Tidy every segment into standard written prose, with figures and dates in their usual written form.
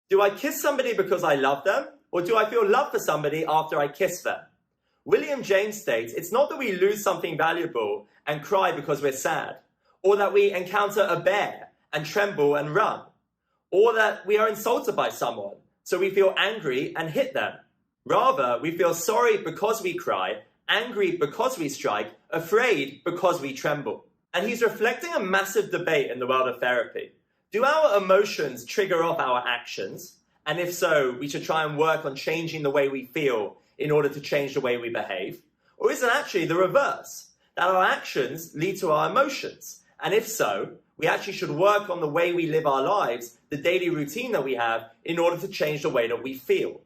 Do I kiss somebody because I love them, or do I feel love for somebody after I kiss them? William James states it's not that we lose something valuable and cry because we're sad, or that we encounter a bear and tremble and run, or that we are insulted by someone, so we feel angry and hit them. Rather, we feel sorry because we cry, angry because we strike, afraid because we tremble. And he's reflecting a massive debate in the world of therapy. Do our emotions trigger off our actions? And if so, we should try and work on changing the way we feel in order to change the way we behave? Or is it actually the reverse, that our actions lead to our emotions? And if so, we actually should work on the way we live our lives, the daily routine that we have, in order to change the way that we feel.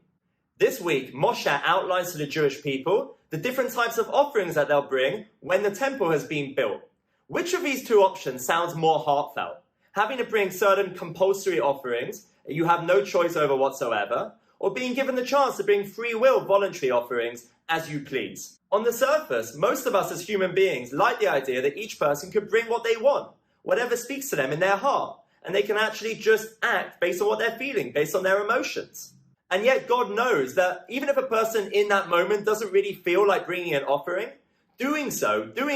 This week, Moshe outlines to the Jewish people the different types of offerings that they'll bring when the temple has been built. Which of these two options sounds more heartfelt? Having to bring certain compulsory offerings that you have no choice over whatsoever, or being given the chance to bring free will voluntary offerings as you please? On the surface, most of us as human beings like the idea that each person could bring what they want, whatever speaks to them in their heart, and they can actually just act based on what they're feeling, based on their emotions. And yet God knows that even if a person in that moment doesn't really feel like bringing an offering, doing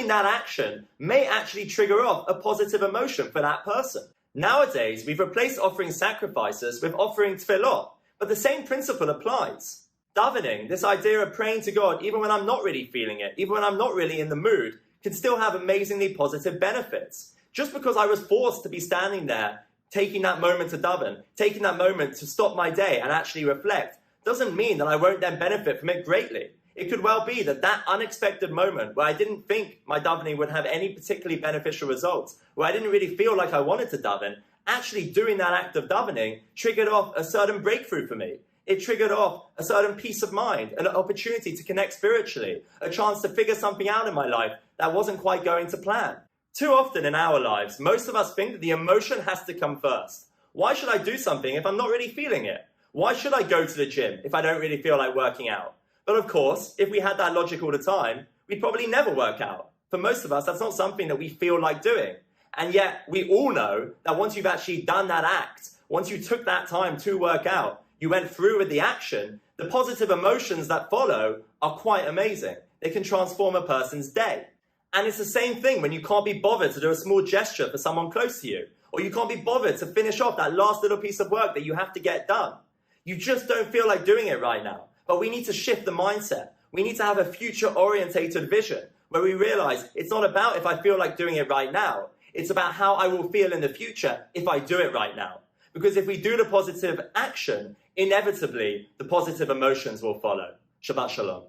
that action may actually trigger off a positive emotion for that person. Nowadays, we've replaced offering sacrifices with offering tefillot, but the same principle applies. Davening, this idea of praying to God even when I'm not really feeling it, even when I'm not really in the mood, can still have amazingly positive benefits. Just because I was forced to be standing there, taking that moment to daven, taking that moment to stop my day and actually reflect, doesn't mean that I won't then benefit from it greatly. It could well be that that unexpected moment where I didn't think my davening would have any particularly beneficial results, where I didn't really feel like I wanted to daven, actually doing that act of davening triggered off a certain breakthrough for me. It triggered off a certain peace of mind, an opportunity to connect spiritually, a chance to figure something out in my life that wasn't quite going to plan. Too often in our lives, most of us think that the emotion has to come first. Why should I do something if I'm not really feeling it? Why should I go to the gym if I don't really feel like working out? But of course, if we had that logic all the time, we'd probably never work out. For most of us, that's not something that we feel like doing. And yet, we all know that once you've actually done that act, once you took that time to work out, you went through with the action, the positive emotions that follow are quite amazing. They can transform a person's day. And it's the same thing when you can't be bothered to do a small gesture for someone close to you, or you can't be bothered to finish off that last little piece of work that you have to get done. You just don't feel like doing it right now. But we need to shift the mindset. We need to have a future-orientated vision where we realize it's not about if I feel like doing it right now. It's about how I will feel in the future if I do it right now. Because if we do the positive action, inevitably, the positive emotions will follow. Shabbat Shalom.